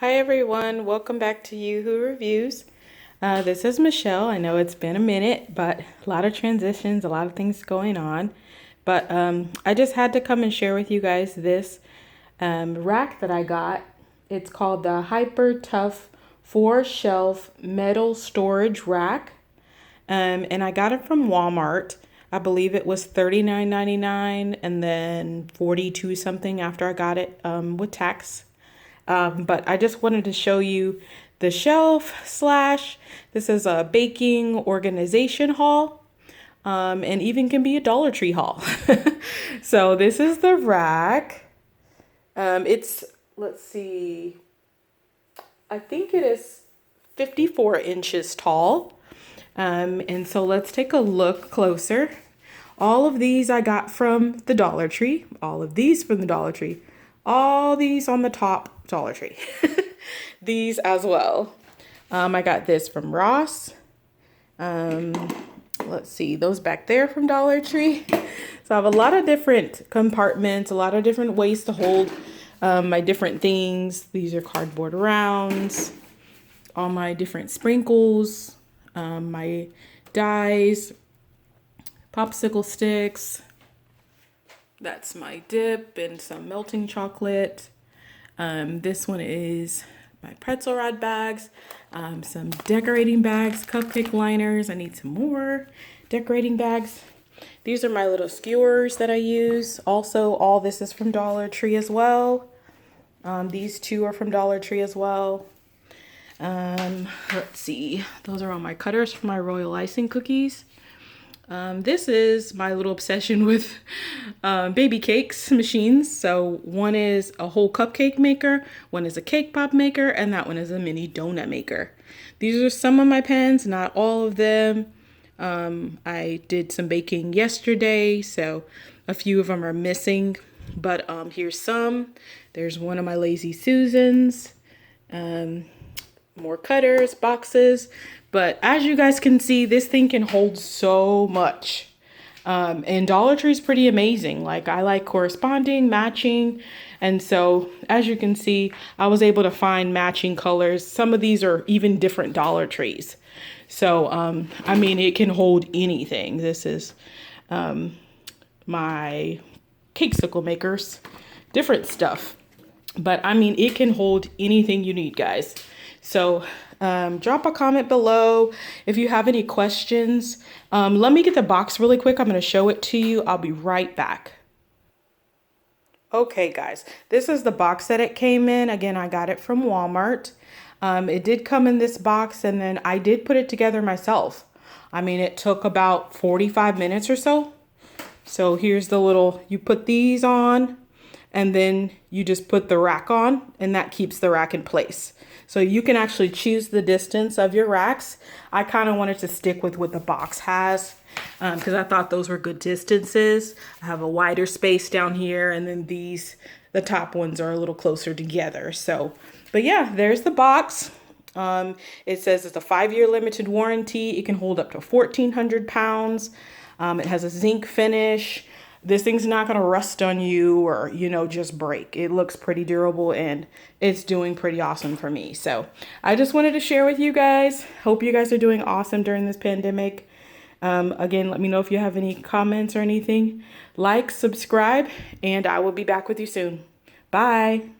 Hi everyone, welcome back to Yoo-Hoo Reviews. This is Michelle. I know it's been a minute, but a lot of transitions, a lot of things going on. But I just had to come and share with you guys this rack that I got. It's called the Hyper Tough 4-Shelf Metal Storage Rack. And I got it from Walmart. I believe it was $39.99 and then $42 something after I got it with tax. But I just wanted to show you the shelf slash. This is a baking organization haul, and even can be a Dollar Tree haul. So this is the rack. Let's see, I think it is 54 inches tall. And so let's take a look closer. All of these I got from the Dollar Tree. All of these from the Dollar Tree. All these on the top Dollar Tree. These as well. I got this from Ross. Let's see, those back there from Dollar Tree. So I have a lot of different compartments, a lot of different ways to hold my different things. These are cardboard rounds, all my different sprinkles, my dyes, popsicle sticks. That's my dip and some melting chocolate. This one is my pretzel rod bags, some decorating bags, cupcake liners. I need some more decorating bags. These are my little skewers that I use. Also, all this is from Dollar Tree as well. These two are from Dollar Tree as well. Let's see. Those are all my cutters for my royal icing cookies. This is my little obsession with baby cakes machines. So one is a whole cupcake maker, one is a cake pop maker, and that one is a mini donut maker. These are some of my pens, not all of them. I did some baking yesterday, so a few of them are missing, but here's some. There's one of my Lazy Susans, more cutters, boxes. But as you guys can see, this thing can hold so much. And Dollar Tree is pretty amazing. Like, I like corresponding, matching. And so as you can see, I was able to find matching colors. Some of these are even different Dollar Trees. So, I mean, it can hold anything. This is my cakesicle makers, different stuff. But I mean, it can hold anything you need, guys. So drop a comment below if you have any questions. Let me get the box really quick. I'm going to show it to you. I'll be right back. Okay, guys, this is the box that it came in. Again, I got it from Walmart. It did come in this box, and then I did put it together myself. I mean, it took about 45 minutes or so. So here's the little, you put these on, and then you just put the rack on, and that keeps the rack in place. So you can actually choose the distance of your racks. I kind of wanted to stick with what the box has because I thought those were good distances. I have a wider space down here, and then these, the top ones are a little closer together. So, but yeah, there's the box. It says it's a 5-year limited warranty. It can hold up to 1,400 pounds. It has a zinc finish. This thing's not going to rust on you or, you know, just break. It looks pretty durable and it's doing pretty awesome for me. So I just wanted to share with you guys. Hope you guys are doing awesome during this pandemic. Again, let me know if you have any comments or anything. Like, subscribe, and I will be back with you soon. Bye.